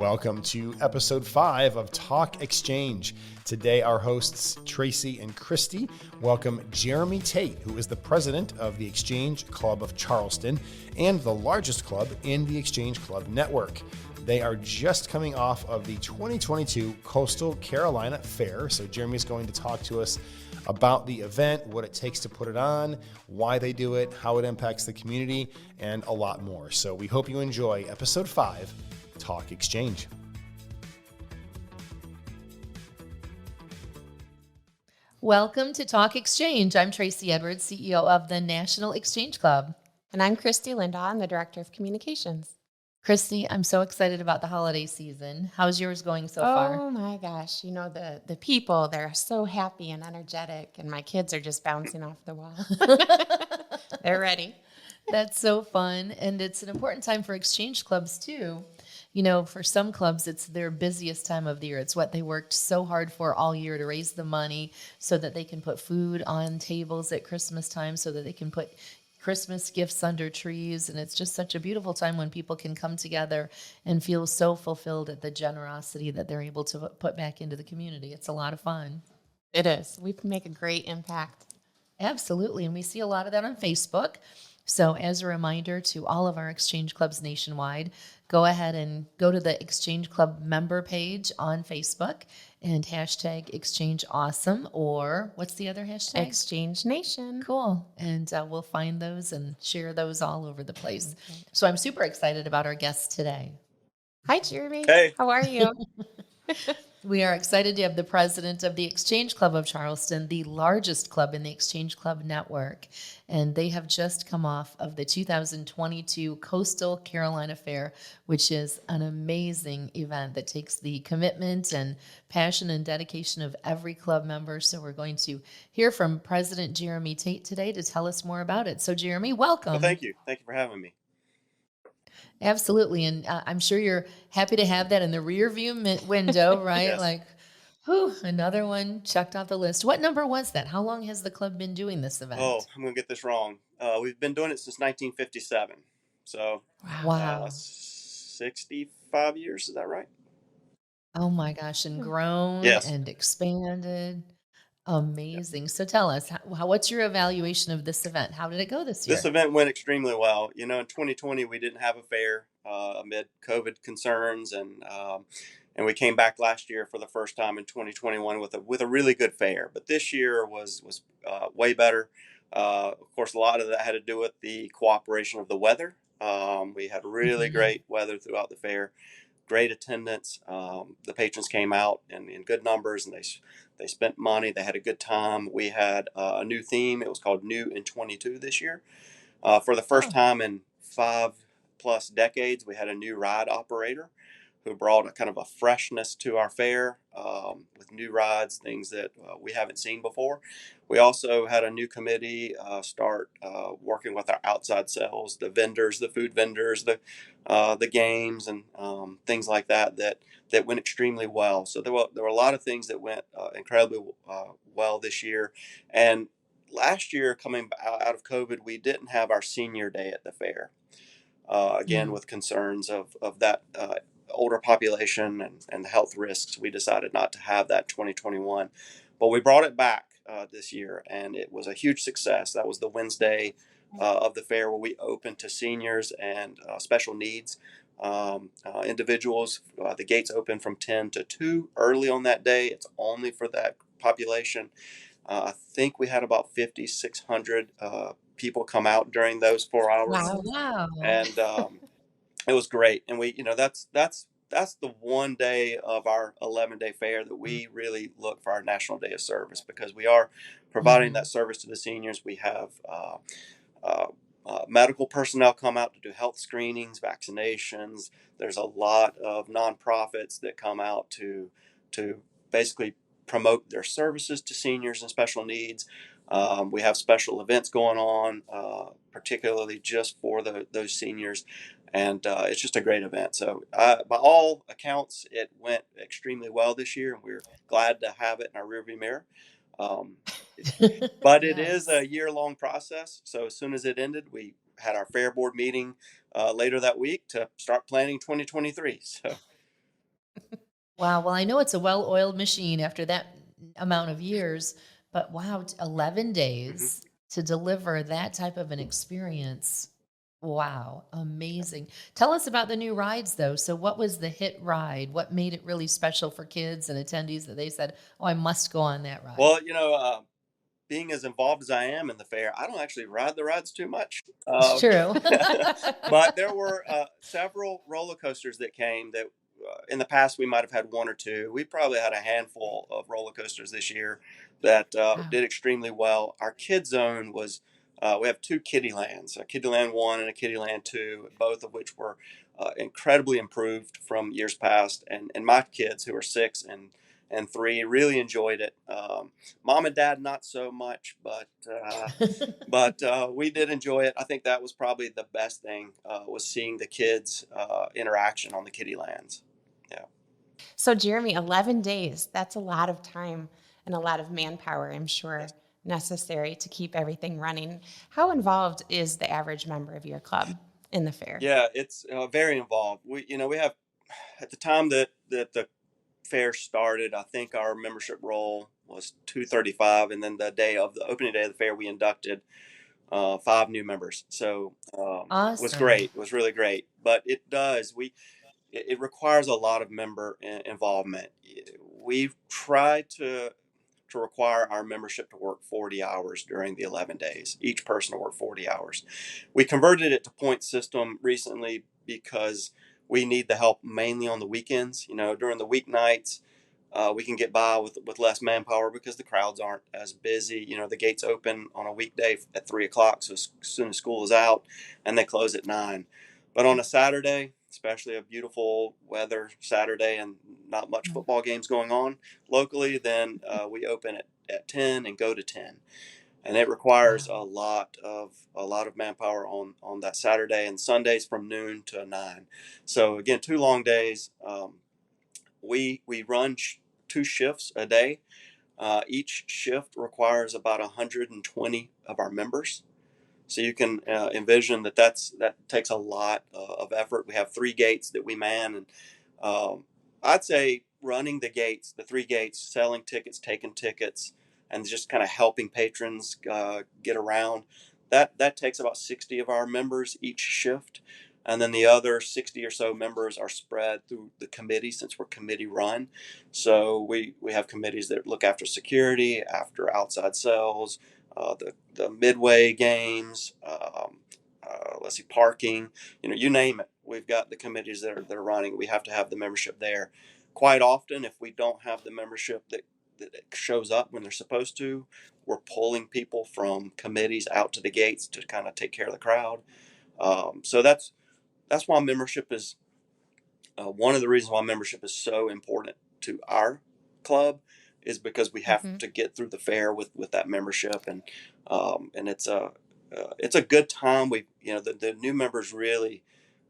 Welcome to episode 5 of Talk Exchange. Today, our hosts, Tracy and Christy, welcome Jeremy Tate, who is the president of the Exchange Club of Charleston and the largest club in the Exchange Club network. They are just coming off of the 2022 Coastal Carolina Fair. So Jeremy's going to talk to us about the event, what it takes to put it on, why they do it, how it impacts the community, and a lot more. So we hope you enjoy episode 5, Talk Exchange. Welcome to Talk Exchange. I'm Tracy Edwards, CEO of the National Exchange Club. And I'm Christy Lindahl. I'm the Director of Communications. Christy, I'm so excited about the holiday season. How's yours going so far? Oh my gosh. You know, the people, they're so happy and energetic, and my kids are just bouncing off the wall. They're ready. That's so fun. And it's an important time for exchange clubs too. You know, for some clubs, it's their busiest time of the year. It's what they worked so hard for all year to raise the money so that they can put food on tables at Christmas time, so that they can put Christmas gifts under trees. And it's just such a beautiful time when people can come together and feel so fulfilled at the generosity that they're able to put back into the community. It's a lot of fun. It is. We make a great impact. Absolutely. And we see a lot of that on Facebook. So as a reminder to all of our exchange clubs nationwide, go ahead and go to the Exchange Club member page on Facebook and hashtag Exchange Awesome, or what's the other hashtag? Exchange Nation. Cool. And we'll find those and share those all over the place. Okay. So I'm super excited about our guests today. Hi, Jeremy. Hey. How are you? We are excited to have the president of the Exchange Club of Charleston, the largest club in the Exchange Club network. And they have just come off of the 2022 Coastal Carolina Fair, which is an amazing event that takes the commitment and passion and dedication of every club member. So we're going to hear from President Jeremy Tate today to tell us more about it. So Jeremy, welcome. Well, thank you. Thank you for having me. Absolutely. And I'm sure you're happy to have that in the rear view window, right? Yes. Like, whew, another one checked off the list. What number was that? How long has the club been doing this event? Oh, I'm going to get this wrong. We've been doing it since 1957. So, wow. 65 years. Is that right? Oh my gosh. And grown Yes. and expanded. Amazing. So tell us, what's your evaluation of this event? How did it go this year? This event went extremely well. You know, in 2020, we didn't have a fair amid COVID concerns, and we came back last year for the first time in 2021 with a really good fair. But this year was way better. Of course, a lot of that had to do with the cooperation of the weather. We had really great weather throughout the fair. Great attendance. The patrons came out in good numbers, and they spent money. They had a good time. We had a new theme. It was called New in 22 this year. For the first time in 5+ decades, we had a new ride operator who brought a kind of a freshness to our fair with new rides, things that we haven't seen before. We also had a new committee start working with our outside sales, the vendors, the food vendors, the games, and things like that went extremely well. So there were a lot of things that went incredibly well this year. And last year, coming out of COVID, we didn't have our senior day at the fair. Again, with concerns of that older population and the health risks, we decided not to have that 2021. But we brought it back this year, and it was a huge success. That was the Wednesday of the fair where we opened to seniors and special needs individuals. The gates open from 10 to 2 early on that day. It's only for that population. I think we had about 5,600 people come out during those 4 hours. Wow. And it was great. And we, that's the one day of our 11-day fair that we really look for our National Day of Service, because we are providing that service to the seniors. We have medical personnel come out to do health screenings, vaccinations. There's a lot of nonprofits that come out to basically promote their services to seniors and special needs. We have special events going on, particularly just for those seniors. And it's just a great event. So by all accounts, it went extremely well this year, and we're glad to have it in our rearview mirror. But it is a year-long process. So as soon as it ended, we had our fair board meeting later that week to start planning 2023. So Wow. Well, I know it's a well-oiled machine after that amount of years, but wow, 11 Hmm. days to deliver that type of an experience. Wow, amazing. Tell us about the new rides though. So what was the hit ride? What made it really special for kids and attendees that they said, "Oh, I must go on that ride." Well, being as involved as I am in the fair, I don't actually ride the rides too much. It's true. But there were several roller coasters that came that in the past we might have had one or two. We probably had a handful of roller coasters this year that Wow. did extremely well. Our kid zone was, we have two kiddie lands, a kiddie land 1 and a kiddie land 2, both of which were incredibly improved from years past. And my kids, who are 6 and 3, really enjoyed it. Mom and dad, not so much, but we did enjoy it. I think that was probably the best thing, was seeing the kids' interaction on the kiddie lands. Yeah. So, Jeremy, 11 days, that's a lot of time and a lot of manpower, I'm Yes. sure, necessary to keep everything running. How involved is the average member of your club in the fair? Yeah, it's very involved. We have, at the time that the fair started, I think our membership roll was 235, and then the day of the opening day of the fair, we inducted 5 new members. So it was Awesome. great. It was really great. But it requires a lot of member involvement. We try to require our membership to work 40 hours during the 11 days. Each person to work 40 hours. We converted it to point system recently because we need the help mainly on the weekends. During the weeknights, we can get by with less manpower because the crowds aren't as busy. The gates open on a weekday at 3 o'clock, so as soon as school is out, and they close at 9. But on a Saturday, especially a beautiful weather Saturday and not much Mm. football games going on locally, then we open at 10 and go to 10. And it requires Wow. a lot of manpower on that Saturday, and Sundays from noon to 9. So again, 2 long days. We run 2 shifts a day. Each shift requires about 120 of our members. So you can envision that takes a lot of effort. We have 3 gates that we man, and I'd say running the 3 gates, selling tickets, taking tickets, and just kind of helping patrons get around. That takes about 60 of our members each shift, and then the other 60 or so members are spread through the committee since we're committee run. So we have committees that look after security, after outside sales, the midway games, let's see, parking, you name it. We've got the committees that are running. We have to have the membership there. Quite often, if we don't have the membership that shows up when they're supposed to, we're pulling people from committees out to the gates to kind of take care of the crowd. So that's why membership is one of the reasons why membership is so important to our club, is because we have Mhm. to get through the fair with that membership, and it's a good time. The new members really,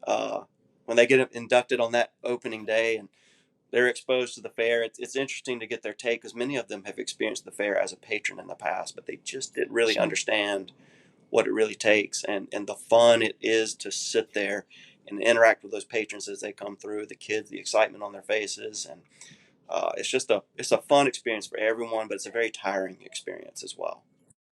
uh, when they get inducted on that opening day and they're exposed to the fair, it's interesting to get their take, because many of them have experienced the fair as a patron in the past, but they just didn't really Sure. understand what it really takes, and the fun it is to sit there and interact with those patrons as they come through, the kids, the excitement on their faces. And it's a fun experience for everyone, but it's a very tiring experience as well.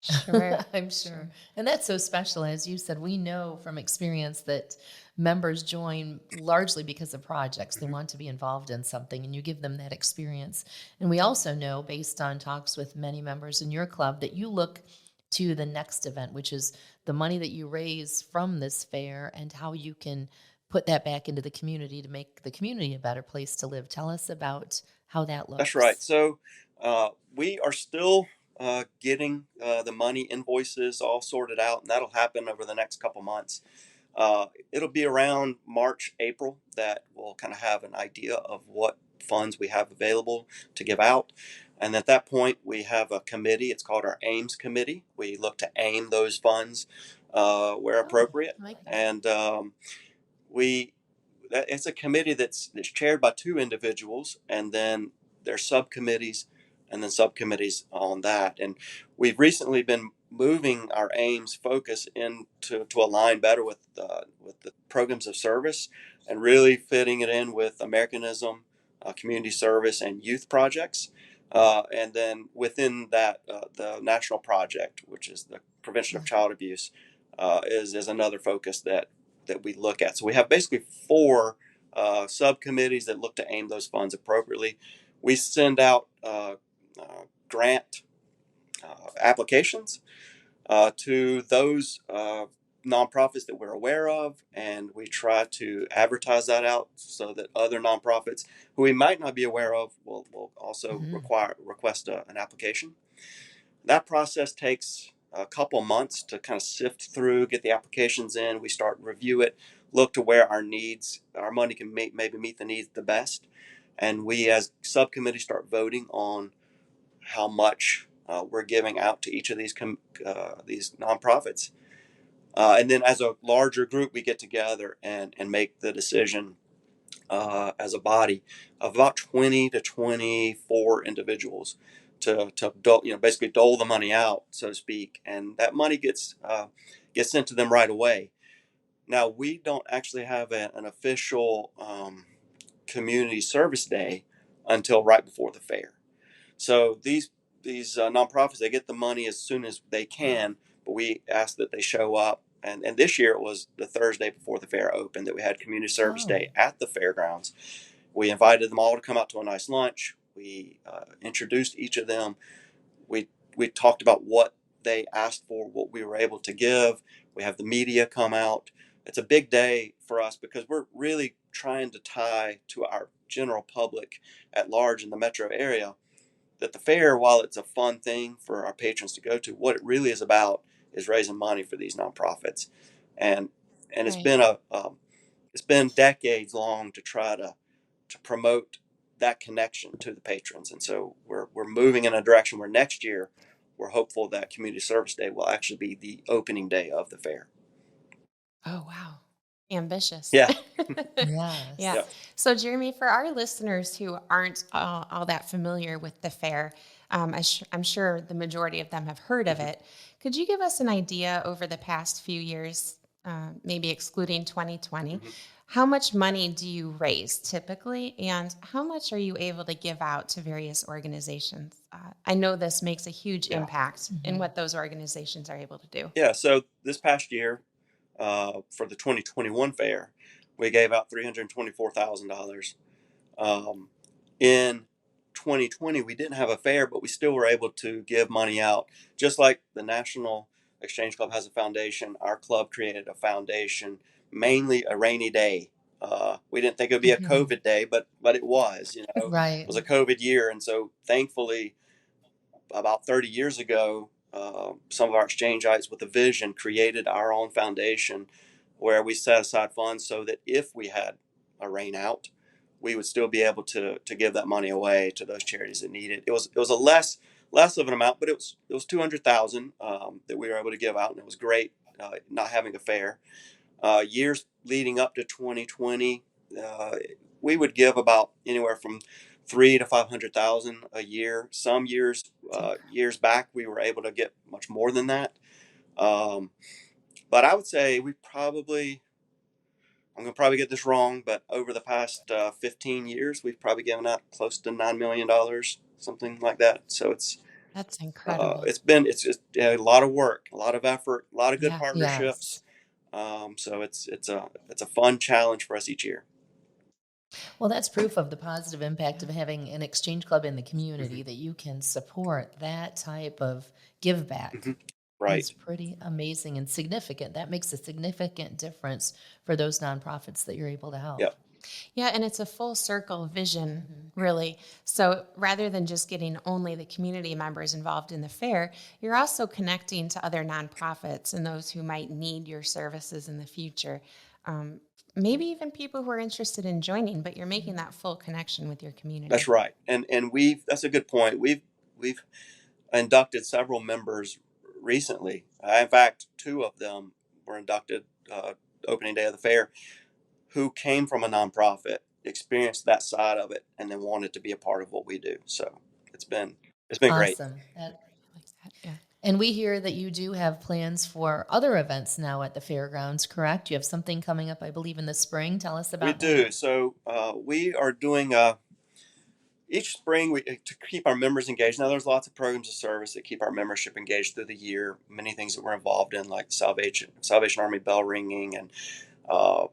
Sure. I'm sure. Sure. And that's so special. As you said, we know from experience that members join largely because of projects. They Hmm. want to be involved in something, and you give them that experience. And we also know, based on talks with many members in your club, that you look to the next event, which is the money that you raise from this fair and how you can put that back into the community to make the community a better place to live. Tell us about how that That's right. looks. So we are still getting the money invoices all sorted out, and that'll happen over the next couple months. It'll be around March, April that we'll kind of have an idea of what funds we have available to give out. And at that point, we have a committee. It's called our AIMS committee. We look to aim those funds where Oh, appropriate. I like that. And we it's a committee that's chaired by 2 individuals, and then there's subcommittees, and then subcommittees on that. And we've recently been moving our aims focus into to align better with the programs of service, and really fitting it in with Americanism, community service, and youth projects. And then within that, the national project, which is the prevention of child abuse, is another focus that we look at. So we have basically four subcommittees that look to aim those funds appropriately. We send out grant applications to those nonprofits that we're aware of, and we try to advertise that out so that other nonprofits who we might not be aware of will also request an application. That process takes a couple months to kind of sift through, get the applications in. We start review it, look to where our money can maybe meet the needs the best, and we as subcommittee start voting on how much we're giving out to each of these nonprofits. And then as a larger group, we get together and make the decision as a body of about 20 to 24 individuals to basically dole the money out, so to speak. And that money gets sent to them right away. Now, we don't actually have an official community service day until right before the fair. So these nonprofits, they get the money as soon as they can, but we ask that they show up. And this year it was the Thursday before the fair opened that we had community service day at the fairgrounds. We invited them all to come out to a nice lunch. We introduced each of them. We talked about what they asked for, what we were able to give. We have the media come out. It's a big day for us because we're really trying to tie to our general public at large in the metro area that the fair, while it's a fun thing for our patrons to go to, what it really is about is raising money for these nonprofits, and it's been it's been decades long to try to promote that connection to the patrons, and so we're moving in a direction where next year we're hopeful that Community Service Day will actually be the opening day of the fair. Oh, wow. Ambitious. Yeah. Yes. Yeah. Yep. So, Jeremy, for our listeners who aren't all that familiar with the fair, I'm sure the majority of them have heard of it. Could you give us an idea over the past few years, maybe excluding 2020, how much money do you raise typically, and how much are you able to give out to various organizations? I know this makes a huge impact in what those organizations are able to do. Yeah. So this past year, for the 2021 fair, we gave out $324,000. In 2020, we didn't have a fair, but we still were able to give money out. Just like the National Exchange Club has a foundation, our club created a foundation, mainly a rainy day. We didn't think it would be a COVID day, but it was. Right. It was a COVID year, and so thankfully, about 30 years ago, some of our exchange-ites with a vision created our own foundation where we set aside funds so that if we had a rain out, we would still be able to give that money away to those charities that need it. It was a less of an amount, but it was $200,000 that we were able to give out, and it was great not having a fair. Years leading up to 2020, we would give about anywhere from $300,000 to $500,000 a year. Some years back, we were able to get much more than that. But I would say I'm going to probably get this wrong, but over the past 15 years, we've probably given out close to $9 million, something like that. So That's incredible. it's just a lot of work, a lot of effort, a lot of good partnerships. Yes. So it's a fun challenge for us each year. Well, that's proof of the positive impact of having an exchange club in the community that you can support that type of give back. Right. It's pretty amazing and significant. That makes a significant difference for those nonprofits that you're able to help. Yep. Yeah, and it's a full circle vision, really. So rather than just getting only the community members involved in the fair, you're also connecting to other nonprofits and those who might need your services in the future. Maybe even people who are interested in joining, but you're making that full connection with your community. That's right. And that's a good point. We've inducted several members recently. In fact, 2 of them were inducted opening day of the fair, who came from a nonprofit, experienced that side of it, and then wanted to be a part of what we do. So it's been great. Awesome. And we hear that you do have plans for other events now at the fairgrounds, correct? You have something coming up, I believe, in the spring. Tell us about that. We do. So we are doing a each spring to keep our members engaged. Now, there's lots of programs of service that keep our membership engaged through the year. Many things that we're involved in, like Salvation Army bell ringing and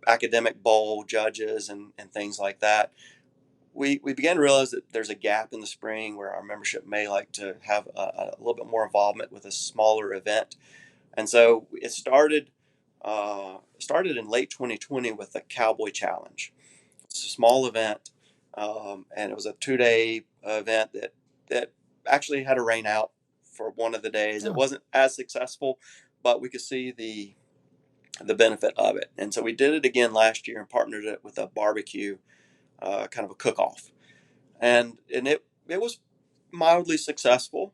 academic bowl judges and things like that. We began to realize that there's a gap in the spring where our membership may like to have a little bit more involvement with a smaller event. And so it started in late 2020 with the Cowboy Challenge. It's a small event, and it was a 2-day event that actually had a rain out for one of the days. It Oh, wasn't as successful, but we could see the benefit of it. And so we did it again last year and partnered it with a barbecue, kind of a cook-off, and it was mildly successful.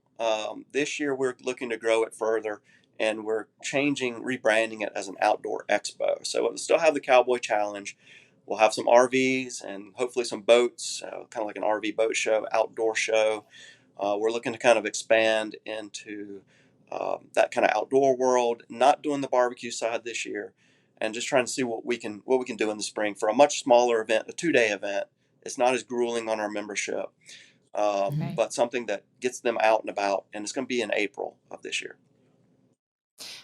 This year we're looking to grow it further, and we're rebranding it as an outdoor expo. So it'll still have the Cowboy Challenge. We'll have some RVs and hopefully some boats, kind of like an RV boat show, outdoor show. We're looking to kind of expand into that kind of outdoor world, not doing the barbecue side this year, and just trying to see what we can do in the spring for a much smaller event, a 2-day event. It's not as grueling on our membership, mhm. Right. but something that gets them out and about, and it's going to be in April of this year.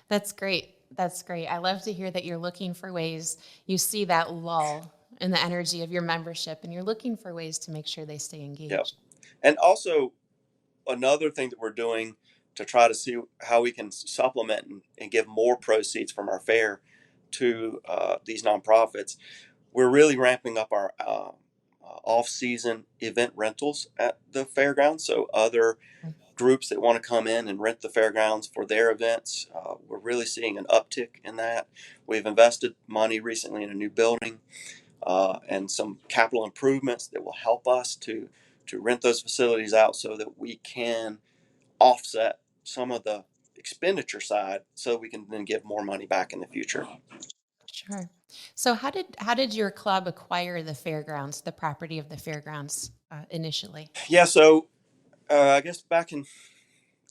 That's great. That's great. I love to hear that you're looking for ways, you see that lull in the energy of your membership, and you're looking for ways to make sure they stay Yep. engaged. And also, another thing that we're doing to try to see how we can supplement and give more proceeds from our fair to these nonprofits, we're really ramping up our off-season event rentals at the fairgrounds. So other groups that want to come in and rent the fairgrounds for their events, we're really seeing an uptick in that. We've invested money recently in a new building and some capital improvements that will help us to rent those facilities out so that we can offset some of the expenditure side so we can then give more money back in the future. Sure. So how did your club acquire the fairgrounds, the property of the fairgrounds initially? Yeah, so I guess back in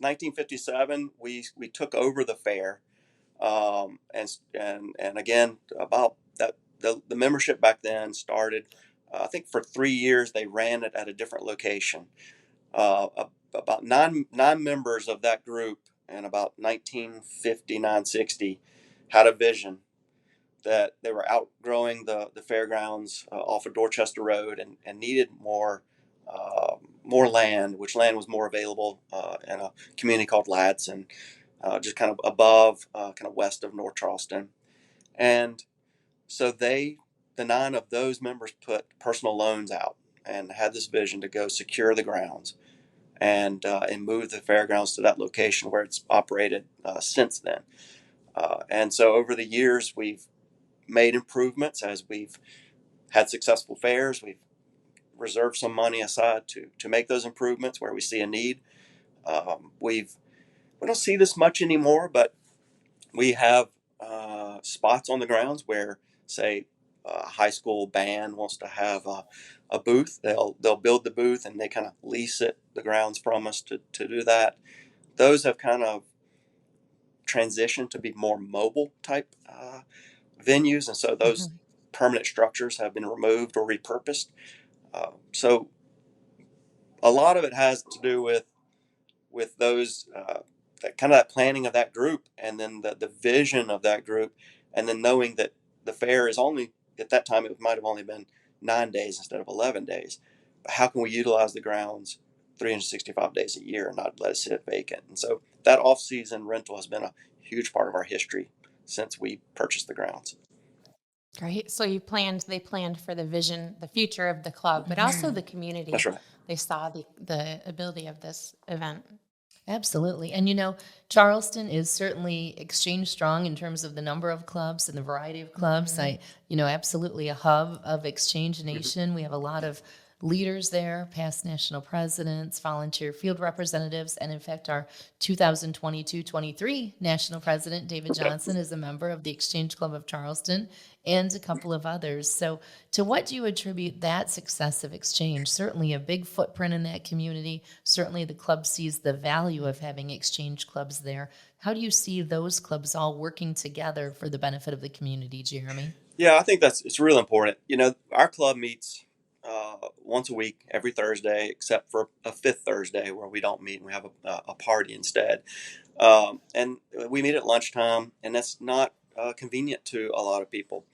1957 we took over the fair, and again about that the membership back then started. I think for 3 years they ran it at a different location. About nine members of that group in about 1959-60 had a vision that they were outgrowing the fairgrounds off of Dorchester Road and needed more land, which land was more available in a community called Ladson, just kind of above, kind of west of North Charleston. And so the 9 of those members put personal loans out and had this vision to go secure the grounds and move the fairgrounds to that location where it's operated since then. And so over the years, we've made improvements as we've had successful fairs. We've reserved some money aside to make those improvements where we see a need. We don't see this much anymore, but we have spots on the grounds where, say, a high school band wants to have a booth. They'll build the booth and they kind of lease the grounds from us to do that. Those have kind of transitioned to be more mobile type venues, and so those Mhm. permanent structures have been removed or repurposed. So a lot of it has to do with those that kind of that planning of that group, and then the vision of that group, and then knowing that the fair is only at that time it might have only been 9 days instead of 11 days. But how can we utilize the grounds 365 days a year and not let it sit vacant? And so that off-season rental has been a huge part of our history since we purchased the grounds. Great. So they planned for the vision, the future of the club, but also the That's community. right. They saw the ability of this event. Absolutely. And Charleston is certainly exchange strong in terms of the number of clubs and the variety of clubs. Mhm. Absolutely a hub of exchange Mhm. nation. We have a lot of leaders there, past national presidents, volunteer field representatives, and in fact, our 2022-23 national president, David Johnson, is a member of the Exchange Club of Charleston and a couple of others. So, to what do you attribute that success of exchange? Certainly a big footprint in that community. Certainly the club sees the value of having exchange clubs there. How do you see those clubs all working together for the benefit of the community, Jeremy? Yeah, I think it's really important. Our club meets once a week, every Thursday, except for a fifth Thursday where we don't meet and we have a party instead. And we meet at lunchtime, and that's not convenient to a lot of people.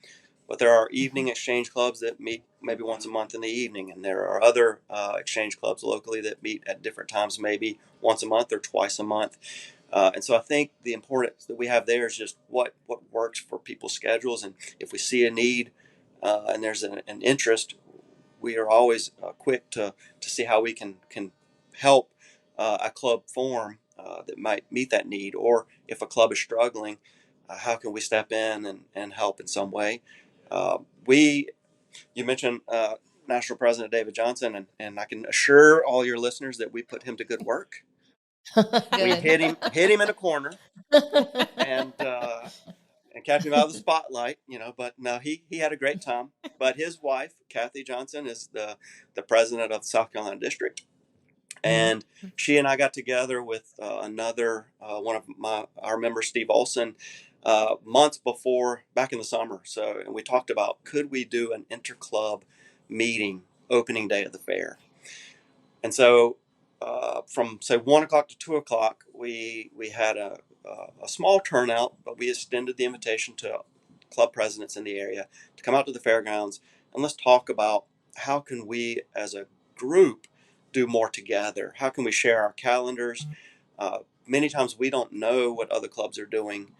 But there are evening exchange clubs that meet maybe once a month in the evening, and there are other exchange clubs locally that meet at different times, maybe once a month or twice a month. And so I think the importance that we have there is just what works for people's schedules. And if we see a need and there's an interest, we are always quick to see how we can help a club form that might meet that need. Or if a club is struggling, how can we step in and help in some way? You mentioned National President David Johnson, and I can assure all your listeners that we put him to good work. We hit him in a corner and kept him out of the spotlight, but no, he had a great time. But his wife, Kathy Johnson, is the president of the South Carolina district. And she and I got together with another one of our members, Steve Olson, months before, back in the summer. And we talked about, could we do an interclub meeting opening day of the fair? And so from say 1 o'clock to 2 o'clock, we had a small turnout, but we extended the invitation to club presidents in the area to come out to the fairgrounds and let's talk about how can we as a group do more together. How can we share our calendars? Many times we don't know what other clubs are doing,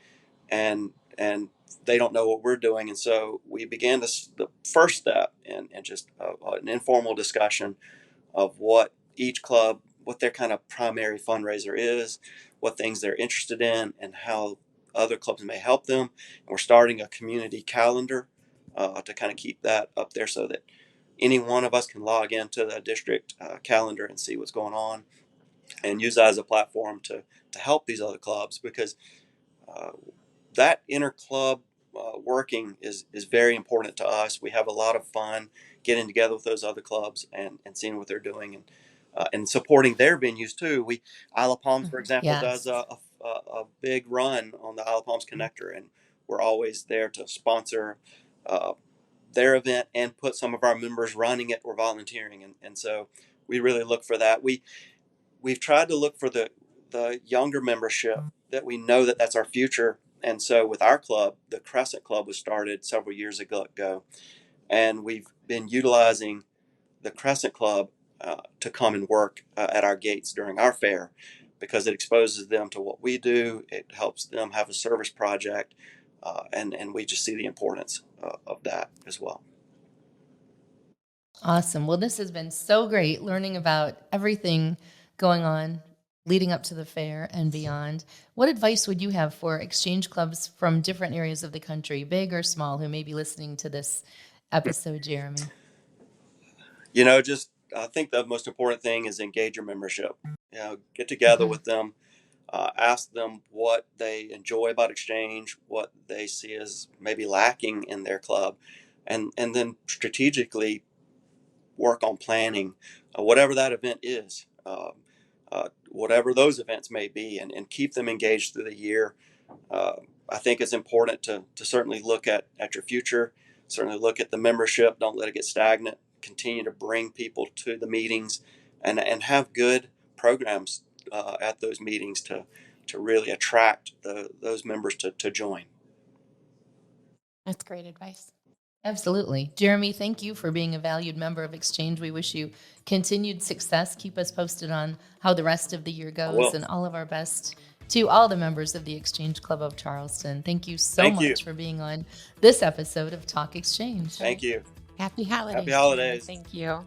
and they don't know what we're doing. And so we began the first step and just an informal discussion of what each club, what their kind of primary fundraiser is, what things they're interested in, and how other clubs may help them. And we're starting a community calendar to kind of keep that up there so that any one of us can log into the district calendar and see what's going on and use that as a platform to help these other clubs, because that inter-club working is very important to us. We have a lot of fun getting together with those other clubs and seeing what they're doing and supporting their venues too. Isle of Palms, for example, does a big run on the Isle of Palms Connector, and we're always there to sponsor their event and put some of our members running it or volunteering. And so we really look for that. We've tried to look for the younger membership that we know that's our future. And so with our club, the Crescent Club was started several years ago. And we've been utilizing the Crescent Club to come and work at our gates during our fair, because it exposes them to what we do. It helps them have a service project. And we just see the importance of that as well. Awesome. Well, this has been so great learning about everything going on leading up to the fair and beyond. What advice would you have for exchange clubs from different areas of the country, big or small, who may be listening to this episode, Jeremy? Just I think the most important thing is engage your membership. Get together with them. Ask them what they enjoy about exchange, what they see as maybe lacking in their club, and then strategically work on planning whatever that event is, whatever those events may be, and keep them engaged through the year. I think it's important to certainly look at your future, certainly look at the membership. Don't let it get stagnant. Continue to bring people to the meetings and have good programs at those meetings to really attract those members to join. That's great advice. Absolutely. Jeremy, thank you for being a valued member of Exchange. We wish you continued success. Keep us posted on how the rest of the year goes, and all of our best to all the members of the Exchange Club of Charleston. Thank you so much for being on this episode of Talk Exchange. Thank you. Happy holidays. Happy holidays. Thank you.